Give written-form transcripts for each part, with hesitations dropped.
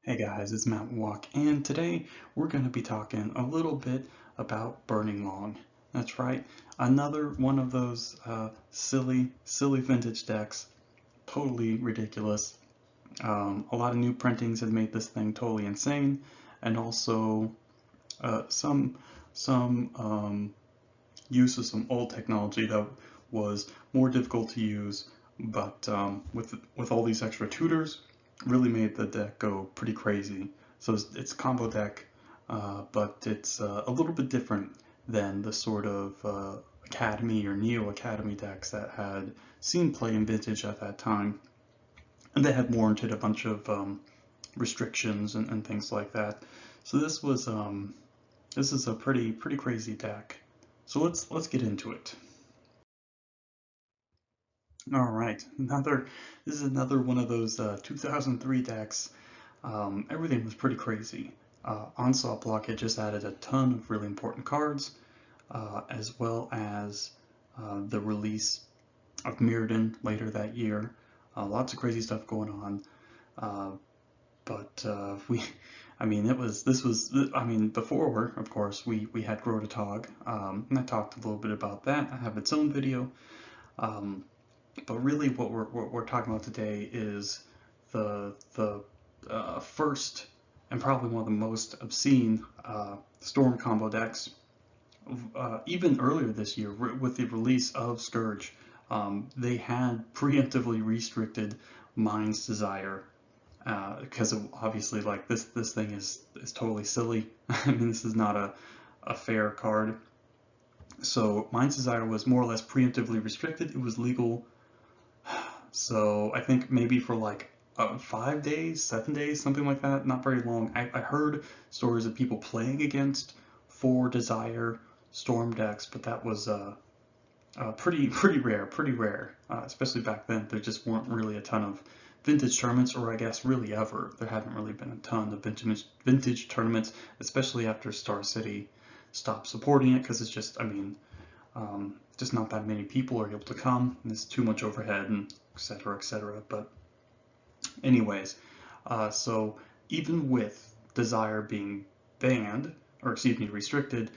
Hey guys, it's Mountain Walk, and today we're going to be talking a little bit about Burning Long. That's right, another one of those silly vintage decks, totally ridiculous. A lot of new printings have made this thing totally insane, and also some use of some old technology that was more difficult to use, but with all these extra tutors, really made the deck go pretty crazy. So it's a combo deck, but it's a little bit different than the sort of Academy or Neo Academy decks that had seen play in Vintage at that time, and they had warranted a bunch of restrictions and things like that. So this is a pretty crazy deck. So let's get into it. All right, this is another one of those 2003 decks. Everything was pretty crazy. Onslaught Block had just added a ton of really important cards, as well as the release of Mirrodin later that year. Lots of crazy stuff going on. But I mean, before, of course, we had Grototog, and I talked a little bit about that. I have its own video. But really, what we're talking about today is the first and probably one of the most obscene Storm combo decks. Even earlier this year, with the release of Scourge, they had preemptively restricted Mind's Desire because obviously, like this thing is totally silly. I mean, this is not a fair card. So Mind's Desire was more or less preemptively restricted. It was legal. So I think maybe for like 5 days, 7 days, something like that, not very long. I heard stories of people playing against 4 Desire Storm decks, but that was pretty rare, especially back then. There just weren't really a ton of vintage tournaments, or I guess really ever. There haven't really been a ton of vintage tournaments, especially after Star City stopped supporting it, because it's just, I mean, just not that many people are able to come, and it's too much overhead, and etc. etc. But anyways, so even with Desire being banned, or excuse me, restricted,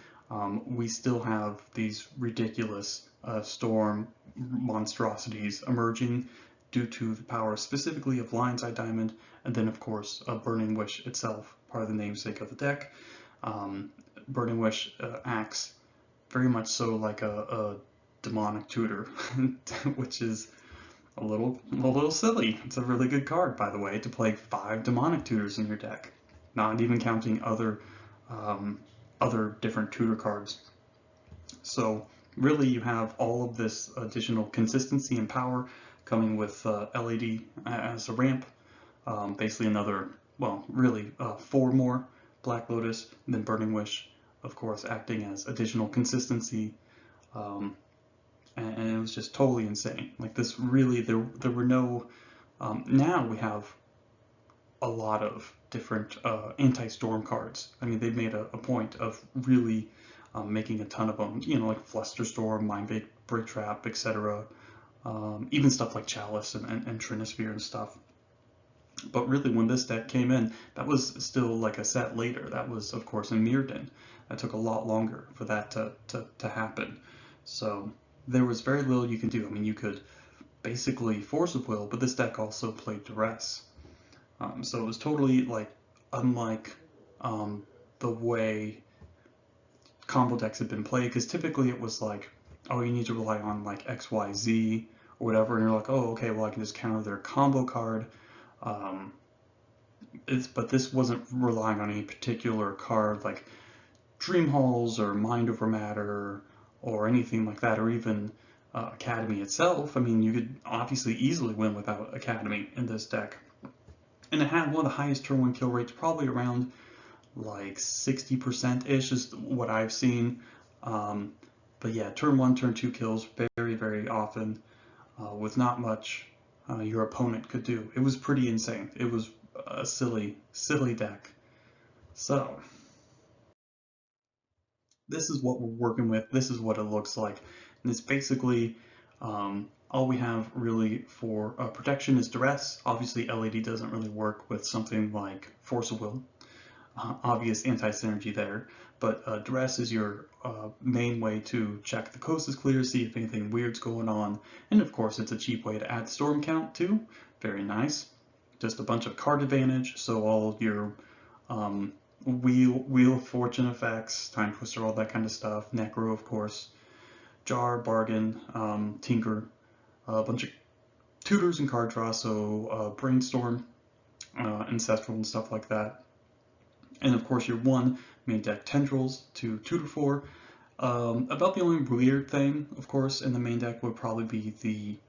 we still have these ridiculous Storm monstrosities emerging due to the power specifically of Lion's Eye Diamond, and then of course Burning Wish itself, part of the namesake of the deck. Burning Wish acts very much so like a demonic tutor, which is a little silly. It's a really good card, by the way, to play 5 demonic tutors in your deck, not even counting other different tutor cards. So really, you have all of this additional consistency and power coming with LED as a ramp. Basically another, well, really 4 more Black Lotus, and then Burning Wish, of course, acting as additional consistency. And it was just totally insane. Like this really, there were no, now we have a lot of different anti-storm cards. I mean, they've made a point of really making a ton of them, you know, like Flusterstorm, Mind Break Trap, etc. Even stuff like Chalice and Trinisphere and stuff. But really, when this deck came in, that was still like a set later. That was, of course, in Mirrodin. That took a lot longer for that to happen. So there was very little you can do. I mean, you could basically Force of Will, but this deck also played Duress. So it was totally like unlike the way combo decks had been played, because typically it was like, oh, you need to rely on like X, Y, Z or whatever, and you're like, oh, okay, well I can just counter their combo card. But this wasn't relying on any particular card like Dream Halls or Mind Over Matter or anything like that, or even Academy itself. I mean, you could obviously easily win without Academy in this deck. And it had one of the highest turn 1 kill rates, probably around like 60%-ish is what I've seen. But yeah, turn 1, turn 2 kills very often with not much your opponent could do. It was pretty insane. It was a silly deck. So this is what we're working with. This is what it looks like. And it's basically All we have really for protection is duress. Obviously LED doesn't really work with something like force of will. Obvious anti-synergy there, but duress is your main way to check the coast is clear, see if anything weird's going on, and of course it's a cheap way to add storm count too. Very nice. Just a bunch of card advantage, so all your wheel of fortune effects, time twister, all that kind of stuff, necro of course, jar, bargain, tinker, a bunch of tutors and card draw, so brainstorm, ancestral and stuff like that. And of course your one main deck tendrils to tutor for. About the only weird thing, of course, in the main deck would probably be the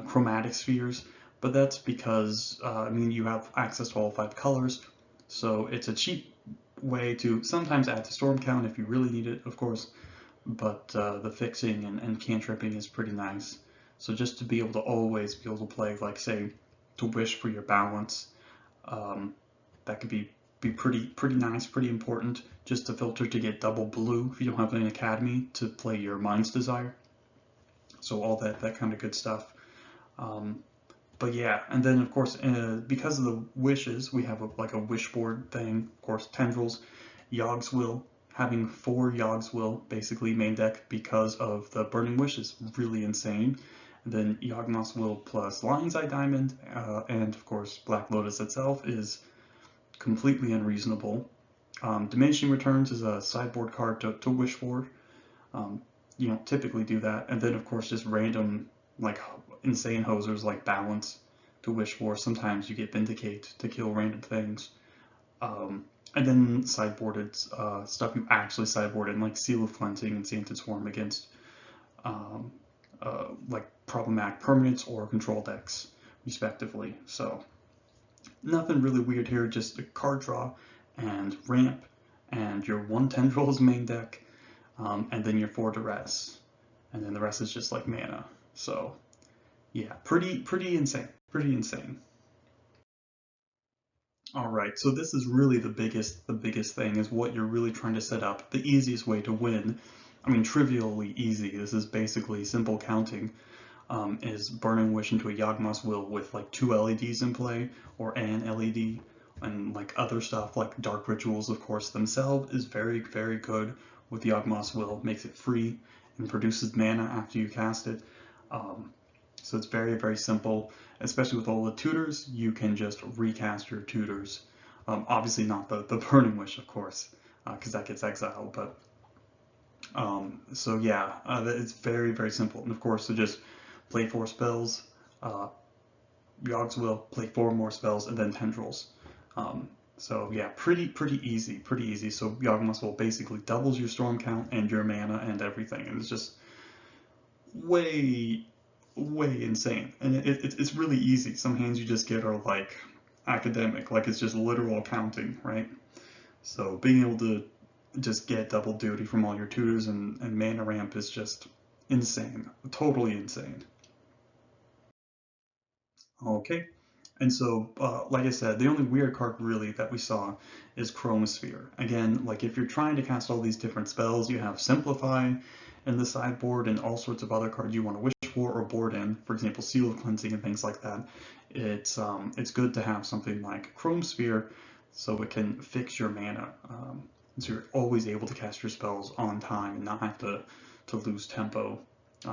chromatic spheres, but that's because I mean you have access to all 5 colors, so it's a cheap way to sometimes add to storm count if you really need it, of course, but the fixing and cantripping is pretty nice. So just to be able to always be able to play, like say, to wish for your balance, that could be pretty nice, pretty important, just to filter to get double blue if you don't have an academy to play your Mind's Desire. So all that kind of good stuff. But yeah, and then of course, because of the wishes, we have like a wish board thing. Of course, tendrils, Yogg's Will, having 4 Yogg's Will, basically main deck because of the Burning Wish is really insane. And then Yawgmoth's Will plus Lion's Eye Diamond, and of course Black Lotus itself is completely unreasonable. Diminishing Returns is a sideboard card to wish for. You don't typically do that. And then of course just random like insane hosers like Balance to wish for. Sometimes you get Vindicate to kill random things. And then sideboarded stuff you actually sideboarded, like Seal of Cleansing and Sainted Swarm against like problematic permanents or control decks, respectively. So nothing really weird here, just a card draw and ramp and your 1 tendrils main deck, and then your 4 duress, and then the rest is just like mana. So yeah, pretty insane, pretty insane. All right, so this is really the biggest thing is what you're really trying to set up. The easiest way to win, I mean trivially easy, this is basically simple counting, is Burning Wish into a Yawgmoth's Will with like 2 LEDs in play, or an LED, and like other stuff like Dark Rituals, of course, themselves is very good with Yawgmoth's Will, makes it free and produces mana after you cast it. So it's very simple, especially with all the tutors. You can just recast your tutors. Obviously not the Burning Wish, of course, because that gets exiled, but so yeah, it's very simple. And of course, to just play 4 spells, Yogg's Will, play 4 more spells, and then tendrils. So yeah, pretty easy. So Yawgmoth's Will basically doubles your storm count and your mana and everything, and it's just way insane. And it's really easy. Some hands you just get are like academic, like it's just literal counting, right? So being able to just get double duty from all your tutors and mana ramp is just insane, totally insane. Okay, and so like I said, the only weird card really that we saw is Chromosphere. Again, like if you're trying to cast all these different spells, you have Simplify in the sideboard and all sorts of other cards you want to wish for or board in, for example, Seal of Cleansing and things like that. It's good to have something like Chromosphere so it can fix your mana. So you're always able to cast your spells on time and not have to lose tempo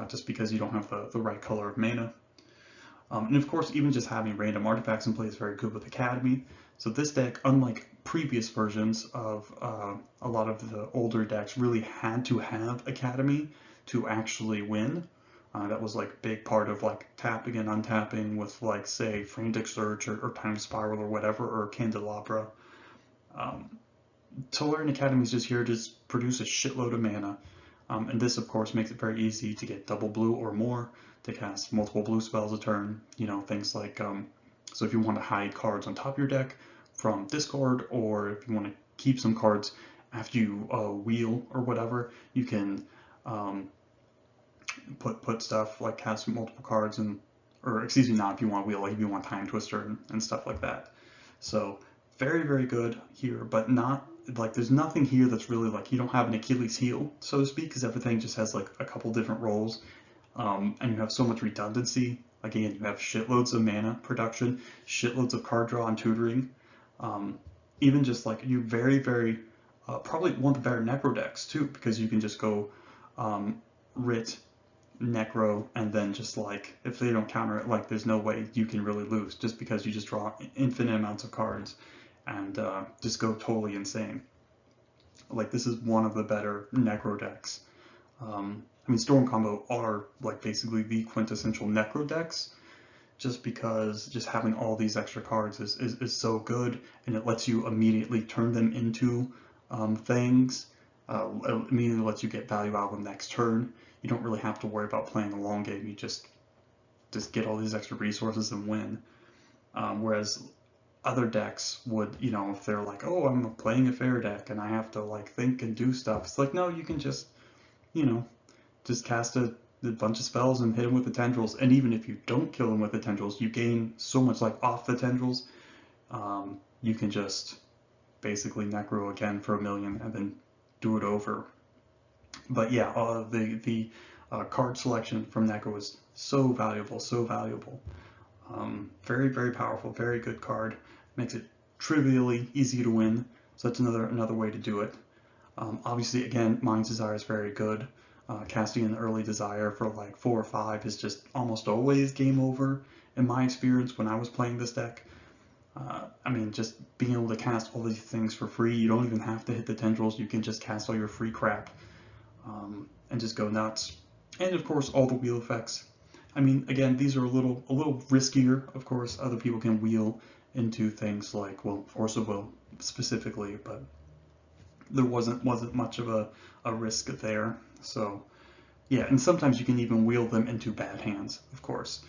just because you don't have the right color of mana. And of course, even just having random artifacts in play is very good with Academy. So this deck, unlike previous versions of a lot of the older decks, really had to have Academy to actually win. That was like a big part of like tapping and untapping with like say Frantic Surge or Time Spiral or whatever, or Candelabra. To learn Academy is just here to just produce a shitload of mana. And this, of course, makes it very easy to get double blue or more, to cast multiple blue spells a turn. You know, things like, so if you want to hide cards on top of your deck from discard, or if you want to keep some cards after you wheel or whatever, you can put stuff like cast multiple cards and, or excuse me, not if you want wheel, like if you want Time Twister and stuff like that. So very good here, but not like there's nothing here that's really like you don't have an Achilles heel, so to speak, because everything just has like a couple different roles. and you have so much redundancy. Again, you have shitloads of mana production, shitloads of card draw and tutoring. Um, Even just like you very, probably one of the better Necro decks too, because you can just go Writ, Necro, and then just like, if they don't counter it, like there's no way you can really lose, just because you just draw infinite amounts of cards and just go totally insane. Like, this is one of the better Necro decks. I mean, Storm Combo are like basically the quintessential Necro decks, just because just having all these extra cards is so good, and it lets you immediately turn them into things. It immediately lets you get value out of them next turn. You don't really have to worry about playing a long game. You just get all these extra resources and win. Whereas other decks would, you know, if they're like, oh, I'm playing a fair deck and I have to like think and do stuff. It's like, no, you can just, you know, just cast a bunch of spells and hit him with the tendrils. And even if you don't kill him with the tendrils, you gain so much like off the tendrils. You can just basically Necro again for 1,000,000 and then do it over. But yeah, the card selection from Necro is so valuable, so valuable. Very powerful, very good card. Makes it trivially easy to win. So that's another way to do it. Obviously, again, Mind's Desire is very good. Casting an early Desire for like 4 or 5 is just almost always game over in my experience when I was playing this deck. I mean, just being able to cast all these things for free, you don't even have to hit the tendrils, you can just cast all your free crap and just go nuts. And of course, all the wheel effects. I mean, again, these are a little riskier, of course. Other people can wheel into things like, well, Force of Will specifically, but there wasn't much of a risk there. So yeah, and sometimes you can even wheel them into bad hands, of course,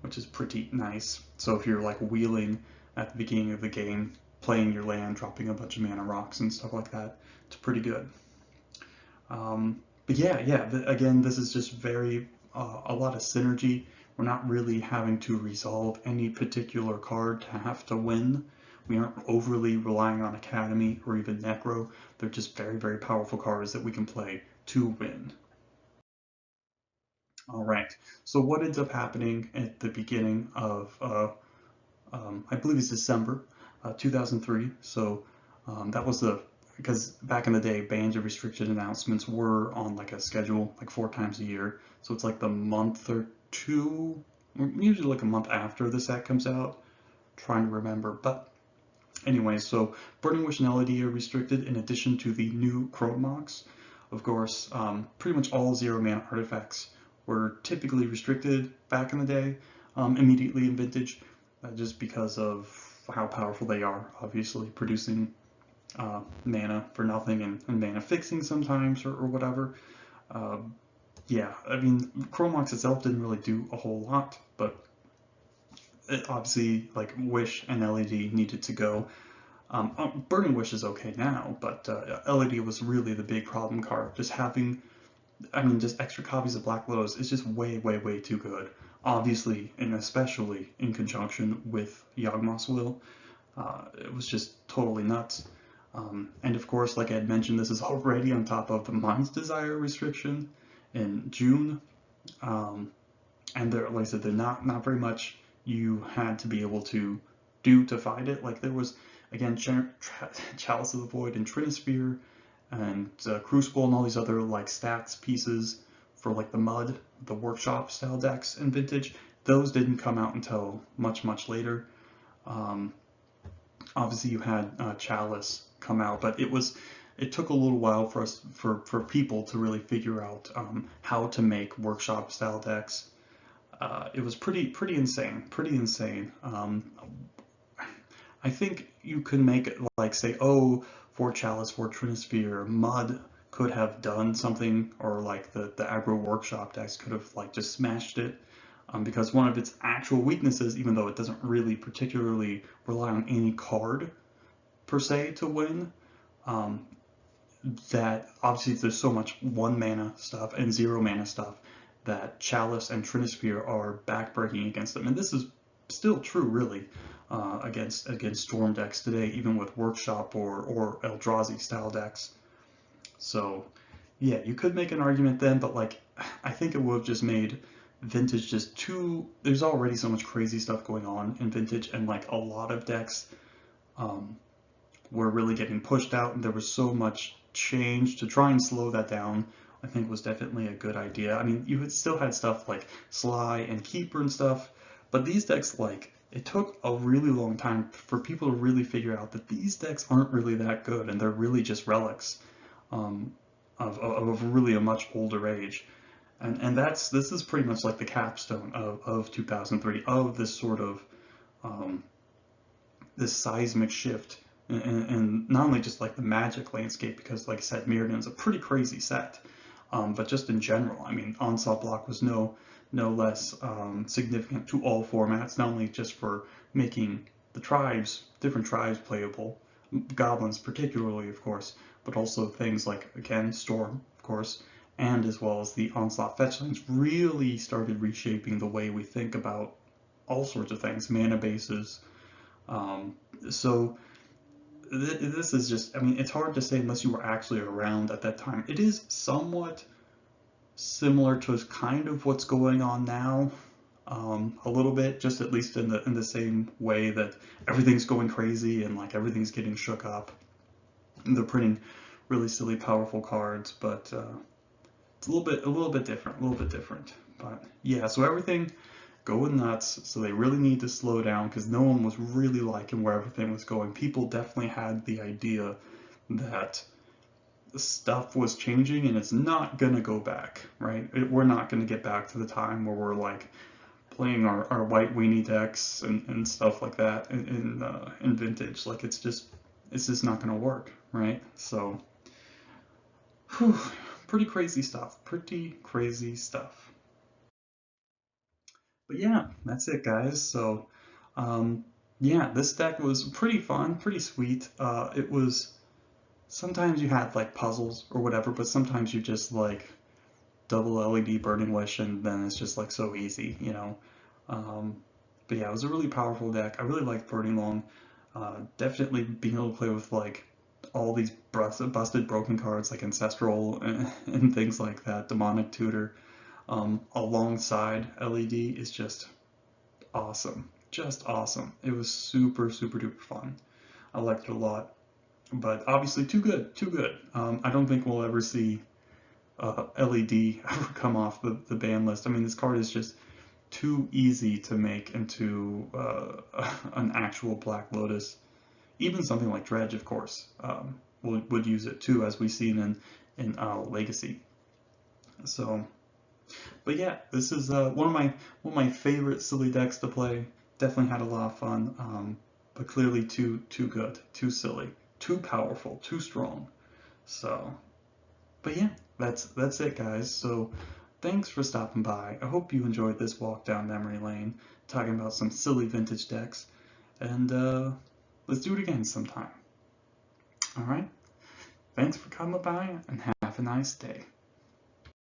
which is pretty nice. So if you're like wheeling at the beginning of the game, playing your land, dropping a bunch of mana rocks and stuff like that, it's pretty good. But yeah, again, this is just very a lot of synergy. We're not really having to resolve any particular card to have to win. We aren't overly relying on Academy or even Necro. They're just very powerful cards that we can play to win. All right, so what ends up happening at the beginning of, I believe it's December 2003, so that was because back in the day, bans and restricted announcements were on like a schedule, like 4 times a year, so it's like the month or two, usually like a month after the set comes out, trying to remember, but anyway, so Burning Wish and LED are restricted in addition to the new Chrome Mox. Of course, pretty much all 0-mana artifacts were typically restricted back in the day, immediately in Vintage, just because of how powerful they are, obviously, producing mana for nothing and mana fixing sometimes or whatever. Yeah, I mean, Chrome Mox itself didn't really do a whole lot, but it obviously, like, Wish and LED needed to go. Burning Wish is okay now, but LED was really the big problem card. Just having, I mean, just extra copies of Black Lotus is just way too good. Obviously, and especially in conjunction with Yawgmoth's Will, it was just totally nuts. And of course, like I had mentioned, this is already on top of the Mind's Desire restriction in June. And there, like I said, there's not very much you had to be able to do to fight it. Like there was, again, Chalice of the Void and Trinisphere and Crucible and all these other like stats pieces for like the Mud, the Workshop style decks in Vintage. Those didn't come out until much later. Obviously, you had Chalice come out, but it took a little while for us for people to really figure out how to make Workshop style decks. It was pretty insane. I think you could make it like say, oh, for Chalice, for Trinisphere, Mud could have done something, or like the aggro Workshop decks could have like just smashed it, because one of its actual weaknesses, even though it doesn't really particularly rely on any card per se to win, that obviously there's so much 1-mana stuff and 0-mana stuff that Chalice and Trinisphere are backbreaking against them, and this is still true really against Storm decks today, even with Workshop or Eldrazi style decks. So yeah, you could make an argument then, but like I think it would have just made Vintage just too. There's already so much crazy stuff going on in Vintage, and like a lot of decks um, were really getting pushed out, and there was so much change. To try and slow that down, I think was definitely a good idea. I mean, you had still had stuff like Sly and Keeper and stuff, but these decks, like, it took a really long time for people to really figure out that these decks aren't really that good, and they're really just relics um, of really a much older age. And this is pretty much like the capstone of 2003, of this sort of um, this seismic shift, and not only just like the Magic landscape, because like I said, Mirrodin's a pretty crazy set, but just in general, I mean, Onslaught Block was no less significant to all formats, not only just for making the tribes, different tribes playable, goblins particularly, of course, but also things like, again, Storm, of course, and as well as the Onslaught fetchlings really started reshaping the way we think about all sorts of things, mana bases. Um, so this is just, I mean, it's hard to say unless you were actually around at that time. It is somewhat similar to kind of what's going on now, a little bit, just at least in the same way that everything's going crazy and like everything's getting shook up. And they're printing really silly, powerful cards, but it's a little bit different. But yeah, so everything going nuts, so they really need to slow down because no one was really liking where everything was going. People definitely had the idea that stuff was changing and it's not gonna go back, right? We're not gonna get back to the time where we're like playing our white weenie decks and stuff like that in Vintage. Like it's just not gonna work, right? So, whew, pretty crazy stuff. Pretty crazy stuff. But yeah, that's it, guys. So, um, yeah, this deck was pretty fun, pretty sweet. It was sometimes you had like puzzles or whatever, but sometimes you just like double LED Burning Wish, and then it's just like so easy, you know. Um, but yeah, it was a really powerful deck. I really liked Burning Long. Definitely being able to play with like all these busted broken cards like Ancestral and things like that, Demonic Tutor, alongside LED is just awesome. Just awesome. It was super, super duper fun. I liked it a lot. But obviously too good, too good. I don't think we'll ever see LED ever come off the ban list. I mean, this card is just too easy to make into an actual Black Lotus. Even something like Dredge, of course, would use it too, as we've seen in Legacy. So, but yeah, this is one of my favorite silly decks to play. Definitely had a lot of fun, but clearly too good, too silly, too powerful, too strong. So, but yeah, that's it, guys. So, thanks for stopping by. I hope you enjoyed this walk down memory lane, talking about some silly vintage decks, and let's do it again sometime. All right. Thanks for coming by, and have a nice day.